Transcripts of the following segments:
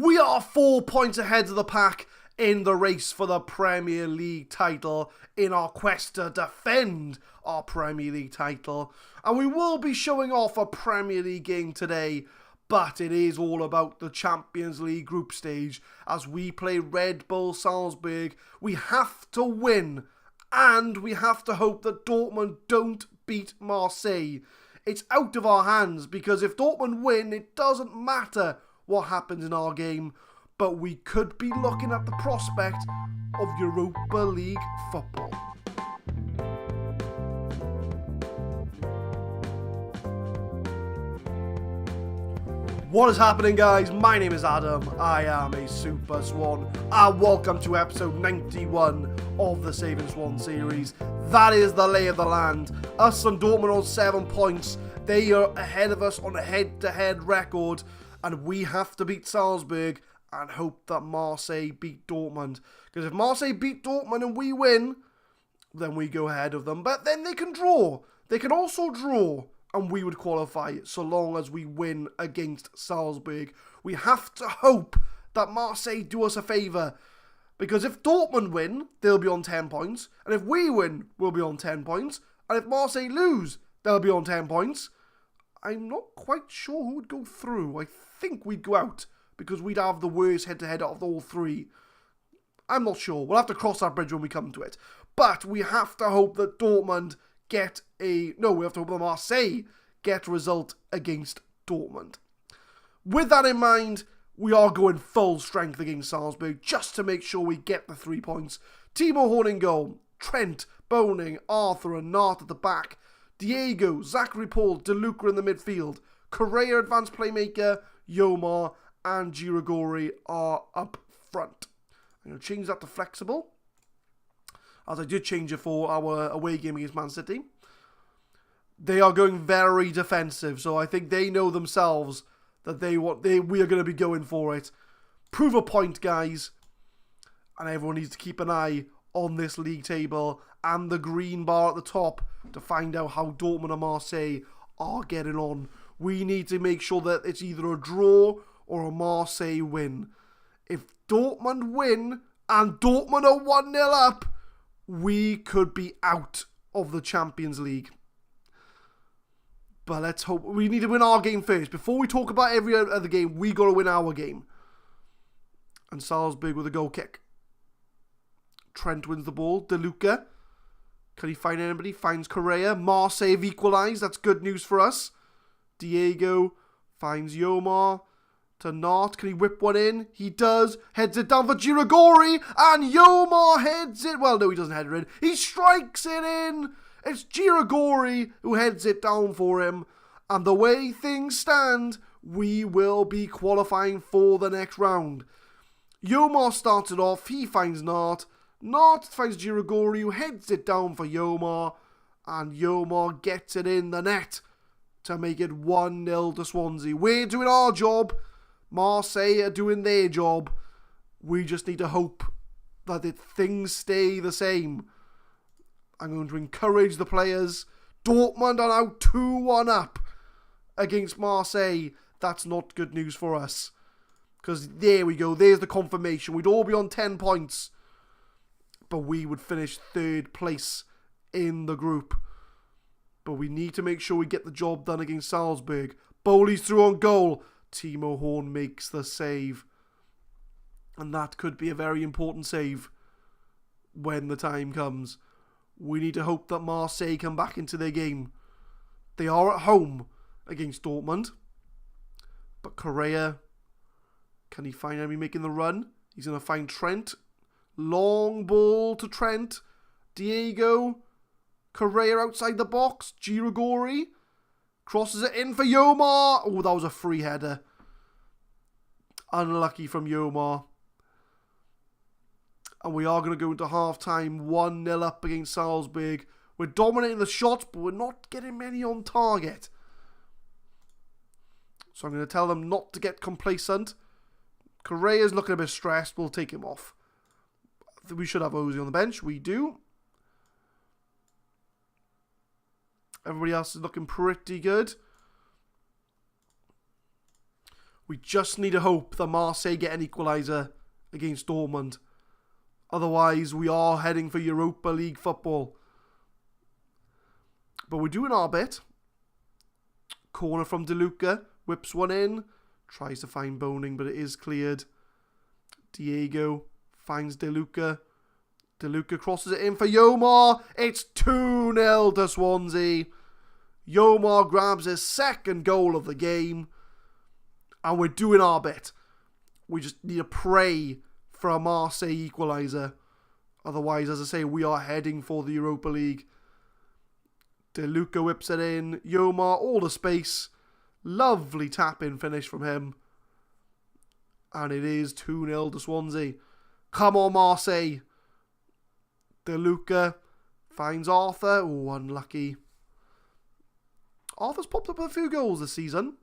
We are 4 points ahead of the pack in the race for the Premier League title in our quest to defend our Premier League title. And we will be showing off a Premier League game today, but it is all about the Champions League group stage as we play Red Bull Salzburg. We have to win, and we have to hope that Dortmund don't beat Marseille. It's out of our hands, because if Dortmund win, it doesn't matter what happens in our game, but we could be looking at the prospect of Europa League football. What is happening, guys? My name is Adam. I am a Super Swan, and welcome to episode 91 of the Saving Swans series. That is the lay of the land. Us and Dortmund on 7 points. They are ahead of us on a head-to-head record, and we have to beat Salzburg and hope that Marseille beat Dortmund. Because if Marseille beat Dortmund and we win, then we go ahead of them. But then they can draw. They can also draw, and we would qualify so long as we win against Salzburg. We have to hope that Marseille do us a favour. Because if Dortmund win, they'll be on 10 points. And if we win, we'll be on 10 points. And if Marseille lose, they'll be on 10 points. I'm not quite sure who would go through. I think we'd go out, because we'd have the worst head-to-head out of all three. I'm not sure. We'll have to cross that bridge when we come to it. But we have to hope that Dortmund get we have to hope that Marseille get a result against Dortmund. With that in mind, we are going full strength against Salzburg just to make sure we get the 3 points. Timo Horn in goal, Trent, Boning, Arthur and Nart at the back, Diego, Zachary Paul, De Luca in the midfield, Correa advanced playmaker, Yomar and Girigori are up front. I'm going to change that to flexible, as I did change it for our away game against Man City. They are going very defensive, so I think they know themselves that we are going to be going for it. Prove a point, guys, and everyone needs to keep an eye on this league table and the green bar at the top to find out how Dortmund and Marseille are getting on. We need to make sure that it's either a draw or a Marseille win. If Dortmund win and Dortmund are 1-0 up, we could be out of the Champions League. But let's hope. We need to win our game first. Before we talk about every other game, we got to win our game. And Salzburg with a goal kick. Trent wins the ball. De Luca. Can he find anybody? Finds Correa. Marseille have equalised. That's good news for us. Diego finds Yomar to Nart. Can he whip one in? He does. Heads it down for Girigori. And Yomar heads it. Well, no, he doesn't head it in. He strikes it in. It's Girigori who heads it down for him. And the way things stand, we will be qualifying for the next round. Yomar started off. He finds Nart. Nart finds Girigori who heads it down for Yomar. And Yomar gets it in the net to make it 1-0 to Swansea. We're doing our job. Marseille are doing their job. We just need to hope that things stay the same. I'm going to encourage the players. Dortmund are now 2-1 up against Marseille. That's not good news for us. Because there we go. There's the confirmation. We'd all be on 10 points. But we would finish 3rd place in the group. But we need to make sure we get the job done against Salzburg. Bowley's through on goal. Timo Horn makes the save. And that could be a very important save when the time comes. We need to hope that Marseille come back into their game. They are at home against Dortmund. But Correa, can he find anybody making the run? He's going to find Trent. Long ball to Trent. Diego. Correa outside the box. Girigori crosses it in for Yomar. Oh, that was a free header. Unlucky from Yomar. And we are going to go into half-time 1-0 up against Salzburg. We're dominating the shots, but we're not getting many on target. So I'm going to tell them not to get complacent. Correa's looking a bit stressed. We'll take him off. We should have Ozzy on the bench. We do. Everybody else is looking pretty good. We just need to hope that Marseille get an equaliser against Dortmund. Otherwise, we are heading for Europa League football. But we're doing our bit. Corner from De Luca. Whips one in. Tries to find Boning, but it is cleared. Diego finds De Luca. De Luca crosses it in for Yomar. It's 2-0 to Swansea. Yomar grabs his second goal of the game. And we're doing our bit. We just need to pray for a Marseille equaliser. Otherwise, as I say, we are heading for the Europa League. De Luca whips it in. Yomar, all the space. Lovely tap-in finish from him. And it is 2-0 to Swansea. Come on, Marseille. De Luca finds Arthur. Oh, unlucky. Arthur's popped up with a few goals this season.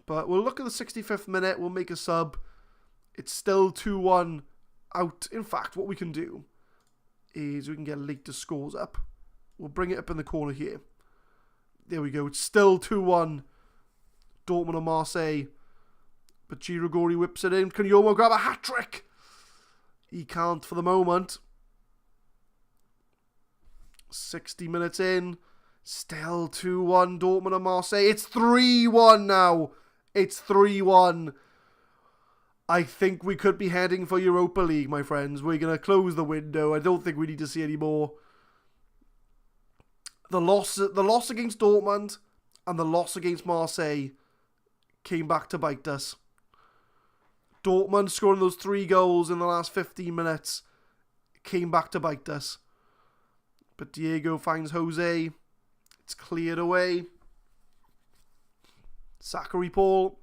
But we'll look at the 65th minute. We'll make a sub. It's still 2-1 out. In fact, what we can do is we can get later scores up. We'll bring it up in the corner here. There we go. It's still 2-1. Dortmund and Marseille. But Girigori whips it in. Can Yomar grab a hat-trick? He can't for the moment. 60 minutes in. Still 2-1 Dortmund and Marseille. It's 3-1 now. It's 3-1. I think we could be heading for Europa League, my friends. We're going to close the window. I don't think we need to see any more. The loss against Dortmund and the loss against Marseille came back to bite us. Dortmund scoring those 3 goals in the last 15 minutes came back to bite us. But Diego finds Jose. It's cleared away. Zachary Paul.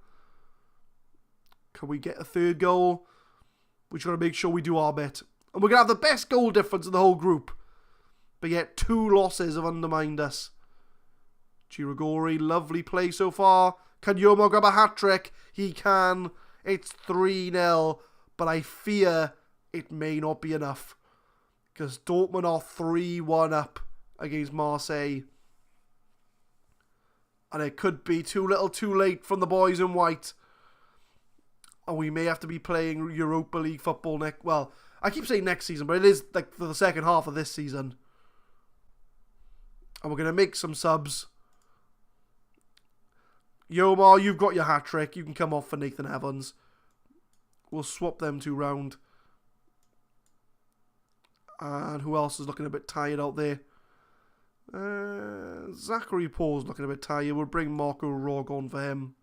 Can we get a third goal? We just got to make sure we do our bit. And we're going to have the best goal difference in the whole group. But yet 2 losses have undermined us. Girigori, lovely play so far. Can Yomar grab a hat-trick? He can. It's 3-0. But I fear it may not be enough. Because Dortmund are 3-1 up against Marseille. And it could be too little too late from the boys in white. And we may have to be playing Europa League football next... Well, I keep saying next season, but it is like for the second half of this season. And we're going to make some subs. Yomar, you've got your hat-trick. You can come off for Nathan Evans. We'll swap them 2 round. And who else is looking a bit tired out there? Zachary Paul's looking a bit tired. We'll bring Marco Rog on for him.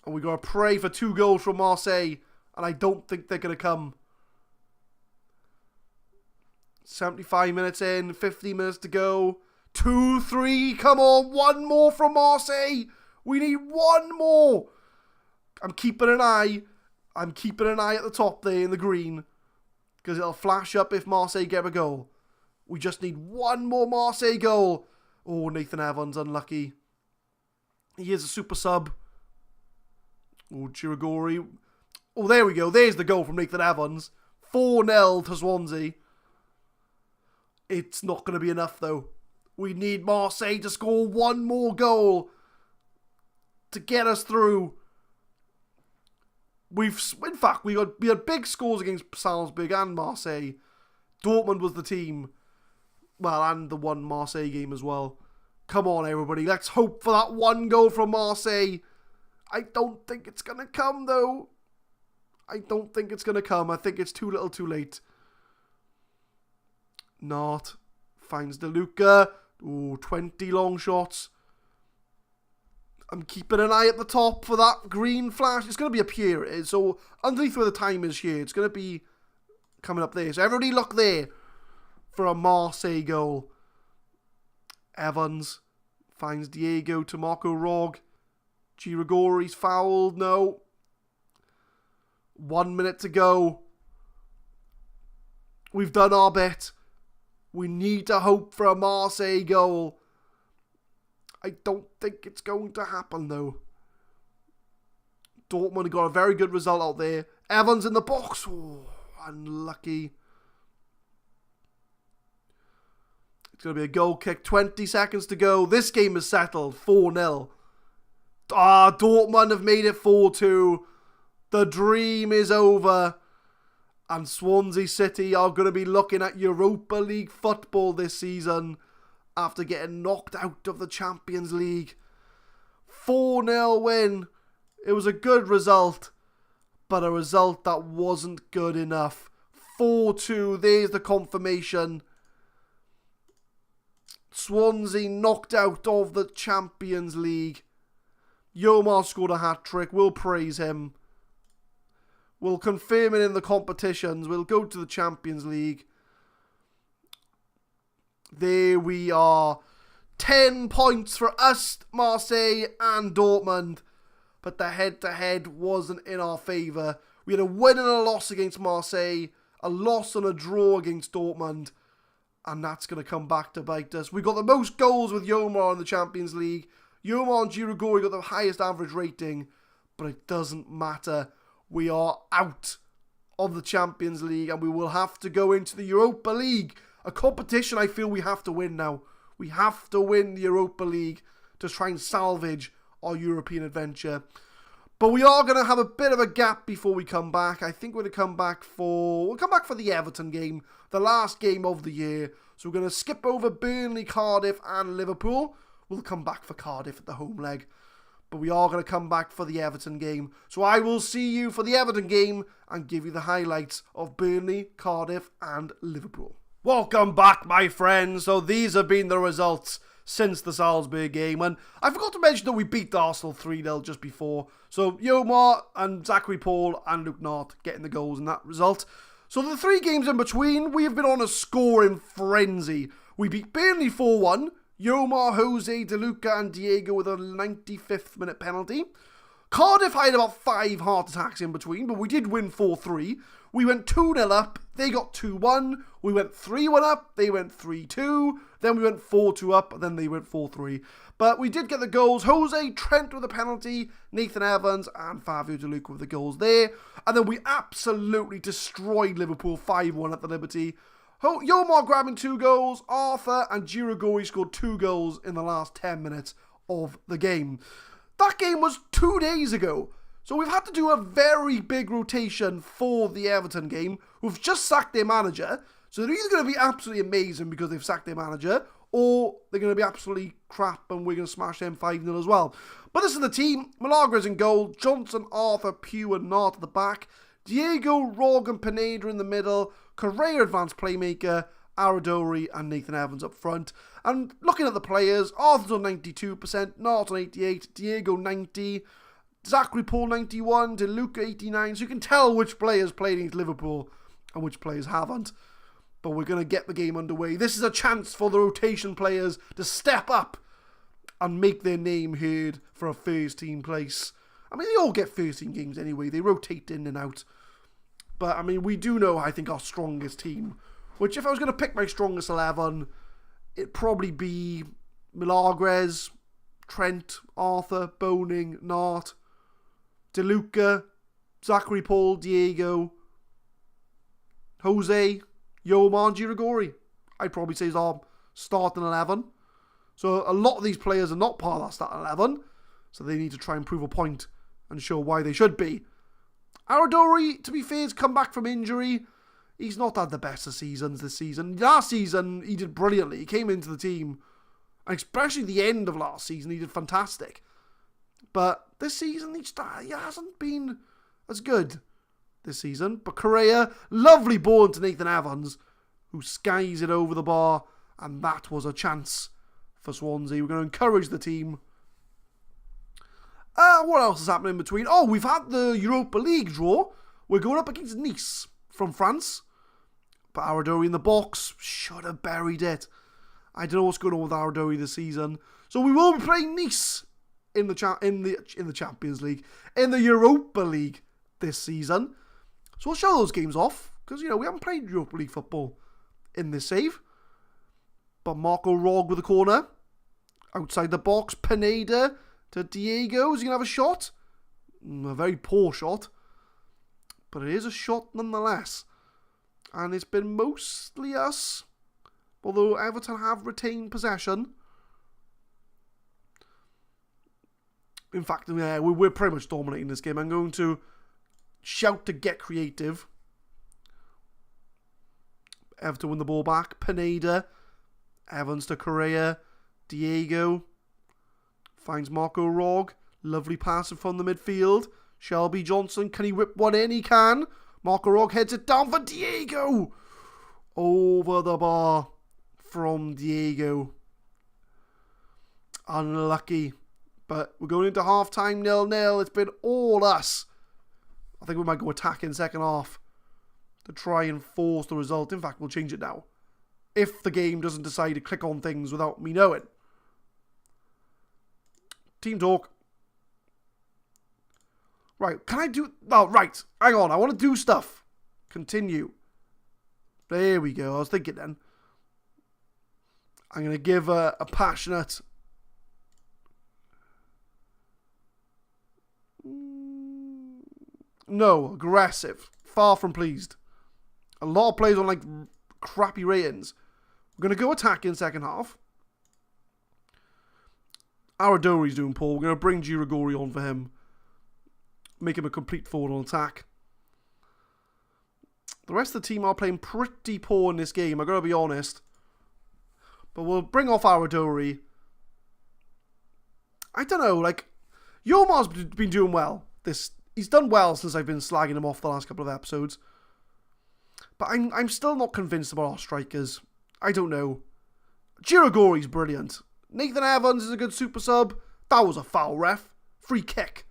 And we got to pray for 2 goals from Marseille. And I don't think they're going to come. 75 minutes in. 50 minutes to go. 2-3. Come on. 1 more from Marseille. We need 1 more. I'm keeping an eye. at the top there in the green. Because it'll flash up if Marseille get a goal. We just need 1 more Marseille goal. Oh, Nathan Evans, unlucky. He is a super sub. Oh, Girigori. Oh, there we go. There's the goal from Nathan Evans. 4-0 to Swansea. It's not going to be enough, though. We need Marseille to score 1 more goal to get us through. In fact, we had big scores against Salzburg and Marseille. Dortmund was the team. Well, and the 1 Marseille game as well. Come on, everybody. Let's hope for that 1 goal from Marseille. I don't think it's going to come, though. I don't think it's going to come. I think it's too little too late. Not. Finds De Luca. Ooh, 20 long shots. I'm keeping an eye at the top for that green flash. It's going to be up here. It is. So underneath where the time is here, it's going to be coming up there. So everybody look there for a Marseille goal. Evans finds Diego to Marco Rog. Girigori's fouled. No. 1 minute to go. We've done our bit. We need to hope for a Marseille goal. I don't think it's going to happen, though. Dortmund got a very good result out there. Evans in the box. Oh, unlucky. It's going to be a goal kick. 20 seconds to go. This game is settled. 4-0. Dortmund have made it 4-2. The dream is over. And Swansea City are going to be looking at Europa League football this season after getting knocked out of the Champions League. 4-0 win. It was a good result, but a result that wasn't good enough. 4-2, there's the confirmation. Swansea knocked out of the Champions League. Yomar scored a hat-trick. We'll praise him. We'll confirm it in the competitions. We'll go to the Champions League. There we are. 10 points for us, Marseille and Dortmund. But the head-to-head wasn't in our favour. We had a win and a loss against Marseille. A loss and a draw against Dortmund. And that's going to come back to bite us. We got the most goals with Yomar in the Champions League. Yomar and Girigori got the highest average rating. But it doesn't matter. We are out of the Champions League. And we will have to go into the Europa League. A competition I feel we have to win now. We have to win the Europa League to try and salvage our European adventure. But we are going to have a bit of a gap before we come back. I think we're going to come back for... We'll come back for the Everton game. The last game of the year. So we're going to skip over Burnley, Cardiff and Liverpool. We'll come back for Cardiff at the home leg. But we are going to come back for the Everton game. So I will see you for the Everton game and give you the highlights of Burnley, Cardiff and Liverpool. Welcome back, my friends. So these have been the results since the Salzburg game. And I forgot to mention that we beat Arsenal 3-0 just before. So Yomar and Zachary Paul and Luke Nart getting the goals in that result. So the 3 games in between, we have been on a scoring frenzy. We beat Burnley 4-1. Yomar, Jose, De Luca and Diego with a 95th minute penalty. Cardiff had about 5 heart attacks in between, but we did win 4-3. We went 2-0 up, they got 2-1. We went 3-1 up, they went 3-2. Then we went 4-2 up, and then they went 4-3. But we did get the goals. Jose, Trent with a penalty, Nathan Evans and Fabio De Luca with the goals there. And then we absolutely destroyed Liverpool 5-1 at the Liberty. Yomar grabbing 2 goals. Arthur and Girigori scored 2 goals in the last 10 minutes of the game. That game was 2 days ago. So we've had to do a very big rotation for the Everton game. We've just sacked their manager. So they're either going to be absolutely amazing because they've sacked their manager, or they're going to be absolutely crap and we're going to smash them 5-0 as well. But this is the team. Milagres in goal. Johnson, Arthur, Pugh and Nart at the back. Diego, Rog and Pineda in the middle. Correa advanced playmaker. Aradori and Nathan Evans up front. And looking at the players, Arthur's on 92%, Nart on 88%, Diego 90%, Zachary Paul 91%, De Luca 89%. So you can tell which players played against Liverpool and which players haven't. But we're going to get the game underway. This is a chance for the rotation players to step up and make their name heard for a first team place. I mean, they all get first team games anyway. They rotate in and out. But, I mean, we do know, I think, our strongest team. Which, if I was going to pick my strongest 11, it'd probably be Milagres, Trent, Arthur, Boning, Nart, De Luca, Zachary Paul, Diego, Jose, Yomar and Girigori. I'd probably say is our starting 11. So a lot of these players are not part of that starting 11. So they need to try and prove a point and show why they should be. Aradori, to be fair, has come back from injury. He's not had the best of seasons this season. Last season, he did brilliantly. He came into the team. And especially the end of last season, he did fantastic. But this season, he hasn't been as good this season. But Correa, lovely ball into Nathan Evans, who skies it over the bar. And that was a chance for Swansea. We're going to encourage the team. What else is happening in between? Oh, we've had the Europa League draw. We're going up against Nice from France. But Aradori in the box should have buried it. I don't know what's going on with Aradori this season. So we will be playing Nice in the Champions League, in the Europa League this season. So we'll show those games off because we haven't played Europa League football in this save. But Marco Rog with a corner outside the box. Pineda to Diego. Is he gonna have a shot? A very poor shot, but it is a shot nonetheless. And it's been mostly us Although Everton have retained possession. In fact, yeah, we're pretty much dominating this game. I'm going to shout to get creative. Everton win the ball back. Pineda. Evans to Correa. Diego. Finds Marco Rog. Lovely pass from the midfield. Shelby Johnson. Can he whip one in? He can. Marco Rog heads it down for Diego. Over the bar from Diego. Unlucky. But we're going into half-time 0-0. It's been all us. I think we might go attack in second half to try and force the result. In fact, we'll change it now. If the game doesn't decide to click on things without me knowing. Team talk. Right, can I do... Oh, right. Hang on, I want to do stuff. Continue. There we go. I was thinking then. I'm going to give a passionate... No, aggressive. Far from pleased. A lot of players on like crappy ratings. We're going to go attack in second half. Aradori's doing poor. We're going to bring Girigori on for him. Make him a complete forward on attack. The rest of the team are playing pretty poor in this game, I've got to be honest. But we'll bring off Aradori. I don't know, like, Yomar's been doing well. He's done well since I've been slagging him off the last couple of episodes. But I'm still not convinced about our strikers. I don't know. Girigori's brilliant. Nathan Evans is a good super sub. That was a foul, ref. Free kick.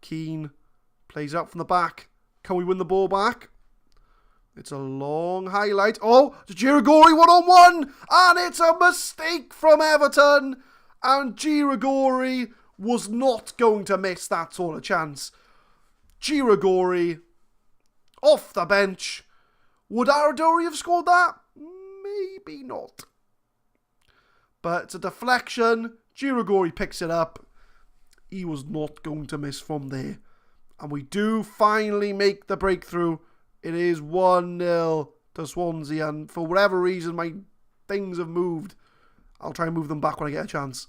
Keane plays out from the back. Can we win the ball back? It's a long highlight. Oh, it's Girigori one-on-one. And it's a mistake from Everton. And Girigori was not going to miss that sort of chance. Girigori off the bench. Would Aradori have scored that? Maybe not. But it's a deflection. Girigori picks it up. He was not going to miss from there. And we do finally make the breakthrough. It is 1-0 to Swansea. And for whatever reason, my things have moved. I'll try and move them back when I get a chance.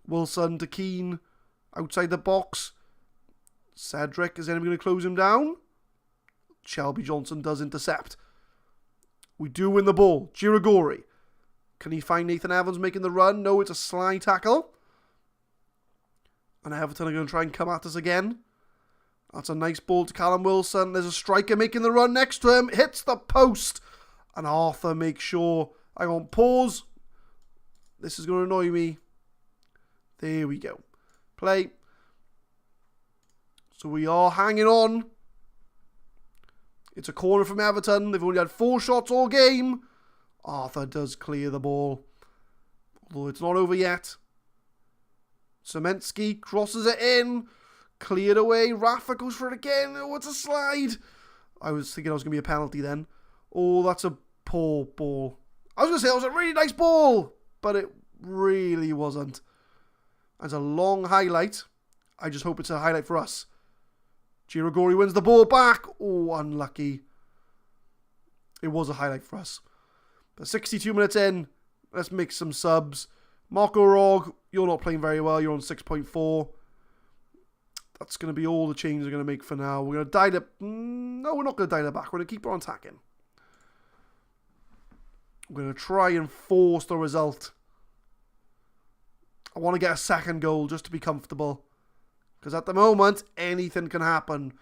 Wilson to Keane. Outside the box. Cedric, is anyone going to close him down? Shelby Johnson does intercept. We do win the ball. Girigori. Can he find Nathan Evans making the run? No, it's a slide tackle. And Everton are going to try and come at us again. That's a nice ball to Callum Wilson. There's a striker making the run next to him. Hits the post. And Arthur makes sure. Hang on, pause. This is going to annoy me. There we go. Play. So we are hanging on. It's a corner from Everton. They've only had 4 shots all game. Arthur does clear the ball. Although it's not over yet. Semensky crosses it in. Cleared away. Rafa goes for it again. Oh, it's a slide. I was thinking it was going to be a penalty then. Oh, that's a poor ball. I was going to say it was a really nice ball. But it really wasn't. It's a long highlight. I just hope it's a highlight for us. Girigori wins the ball back. Oh, unlucky. It was a highlight for us. But 62 minutes in. Let's make some subs. Marco Rog, you're not playing very well. You're on 6.4. That's going to be all the changes we're going to make for now. We're going to dial it. No, we're not going to dial it back. We're going to keep on attacking. We're going to try and force the result. I want to get a second goal just to be comfortable. Because at the moment, anything can happen.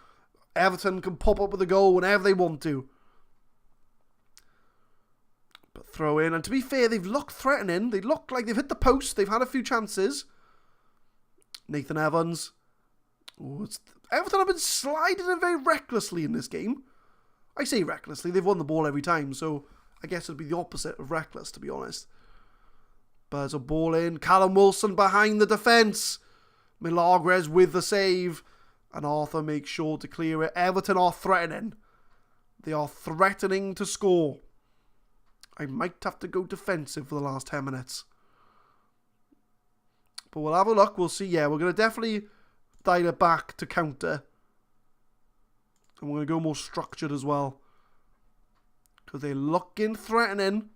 Everton can pop up with a goal whenever they want to. But throw in. And to be fair, they've looked threatening. They look like they've hit the post. They've had a few chances. Nathan Evans. Oh, Everton have been sliding in very recklessly in this game. I say recklessly. They've won the ball every time. So I guess it'd be the opposite of reckless, to be honest. But there's a ball in. Callum Wilson behind the defence. Milagres with the save. And Arthur makes sure to clear it. Everton are threatening. They are threatening to score. I might have to go defensive for the last 10 minutes. But we'll have a look. We'll see. Yeah, we're going to definitely dial it back to counter. And we're going to go more structured as well. Because they're looking threatening.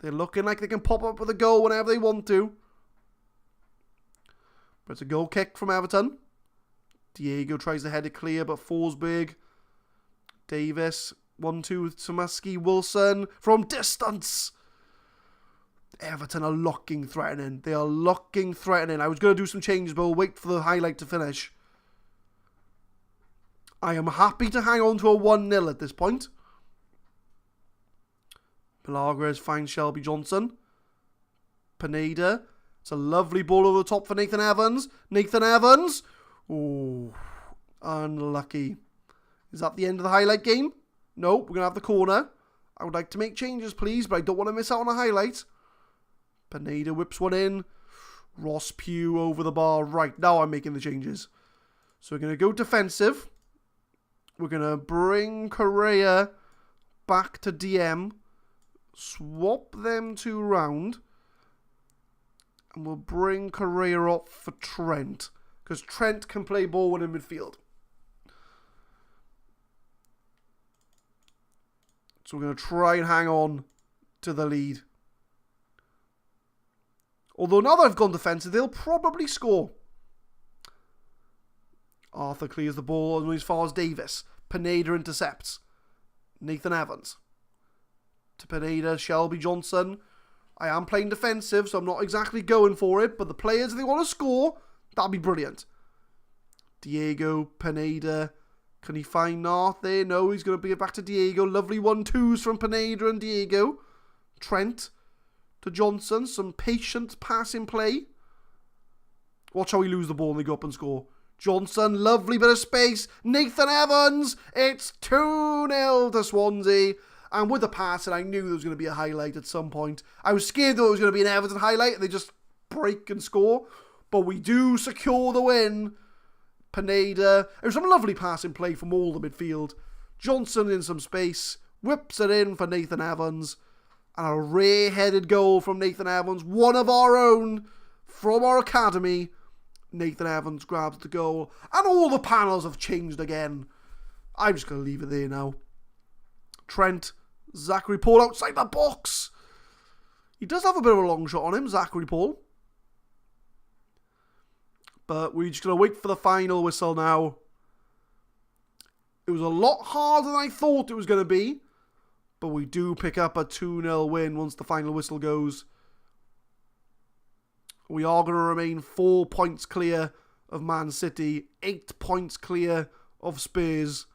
They're looking like they can pop up with a goal whenever they want to. But it's a goal kick from Everton. Diego tries to head it clear, but Forsberg. Davis. 1-2 Samaski. Wilson from distance. Everton are looking threatening. They are looking threatening. I was going to do some changes, but we'll wait for the highlight to finish. I am happy to hang on to a 1-0 at this point. Pelagres finds Shelby Johnson. Pineda. It's a lovely ball over the top for Nathan Evans. Nathan Evans. Oh, unlucky. Is that the end of the highlight game? No, we're going to have the corner. I would like to make changes, please, but I don't want to miss out on a highlight. Pineda whips one in. Ross Pugh over the bar. Right, now I'm making the changes. So we're going to go defensive. We're going to bring Correa back to DM. Swap them two round. And we'll bring Correa up for Trent. Because Trent can play ball in midfield. So we're going to try and hang on to the lead. Although now that I've gone defensive, they'll probably score. Arthur clears the ball as far as Davis. Pineda intercepts. Nathan Evans. To Pineda, Shelby Johnson. I am playing defensive, so I'm not exactly going for it. But the players, if they want to score, that'd be brilliant. Diego, Pineda. Can he find Narth there? No, he's going to bring it back to Diego. Lovely 1-2s from Pineda and Diego. Trent to Johnson. Some patient passing play. Watch how we lose the ball and they go up and score. Johnson, lovely bit of space. Nathan Evans. It's 2-0 to Swansea. And with the passing, I knew there was going to be a highlight at some point. I was scared that it was going to be an Everton highlight and they just break and score. But we do secure the win. Pineda. It was some lovely passing play from all the midfield. Johnson in some space. Whips it in for Nathan Evans. And a rare-headed goal from Nathan Evans. One of our own from our academy. Nathan Evans grabs the goal. And all the panels have changed again. I'm just going to leave it there now. Trent. Zachary Paul outside the box. He does have a bit of a long shot on him, Zachary Paul. But we're just going to wait for the final whistle now. It was a lot harder than I thought it was going to be. But we do pick up a 2-0 win once the final whistle goes. We are going to remain 4 points clear of Man City, 8 points clear of Spurs,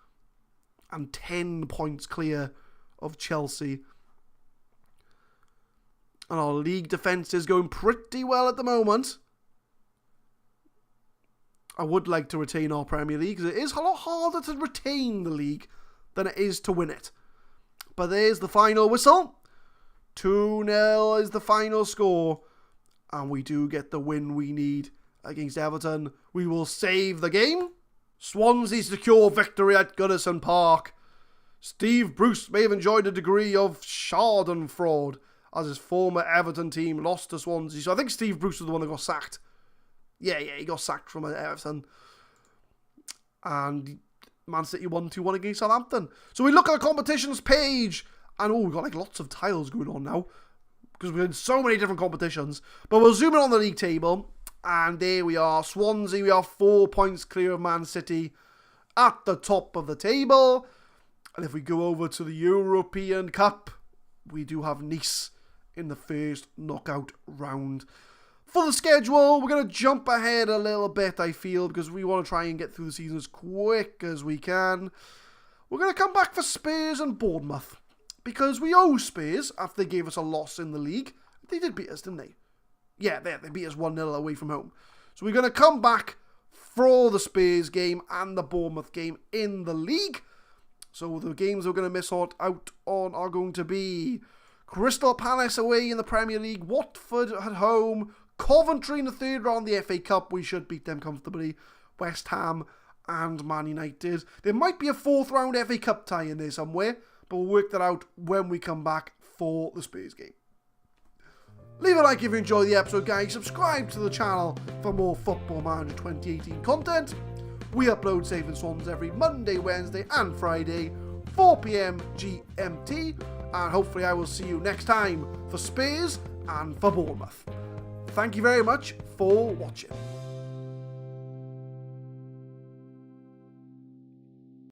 and 10 points clear of Chelsea. And our league defence is going pretty well at the moment. I would like to retain our Premier League because it is a lot harder to retain the league than it is to win it. But there's the final whistle. 2-0 is the final score. And we do get the win we need against Everton. We will save the game. Swansea secure victory at Goodison Park. Steve Bruce may have enjoyed a degree of schadenfreude as his former Everton team lost to Swansea. So I think Steve Bruce was the one that got sacked. Yeah, he got sacked from Everton. And Man City won 2-1 against Southampton. So we look at the competitions page. And we've got like lots of tiles going on now. Because we're in so many different competitions. But we'll zoom in on the league table. And there we are. Swansea, we are 4 points clear of Man City at the top of the table. And if we go over to the European Cup, we do have Nice in the first knockout round. For the schedule, we're going to jump ahead a little bit, I feel, because we want to try and get through the season as quick as we can. We're going to come back for Spurs and Bournemouth, because we owe Spurs after they gave us a loss in the league. They did beat us, didn't they? Yeah, they beat us 1-0 away from home. So we're going to come back for the Spurs game and the Bournemouth game in the league. So the games we're going to miss out on are going to be Crystal Palace away in the Premier League, Watford at home, Coventry in the third round of the FA Cup. We should beat them comfortably. West Ham and Man United. There might be a fourth round FA Cup tie in there somewhere, but we'll work that out when we come back for the Spurs game. Leave a like if you enjoyed the episode, guys. Subscribe to the channel for more Football Manager 2018 content. We upload Saving Swans every Monday, Wednesday and Friday 4 p.m. GMT, and hopefully I will see you next time for Spurs and for Bournemouth. Thank you very much for watching.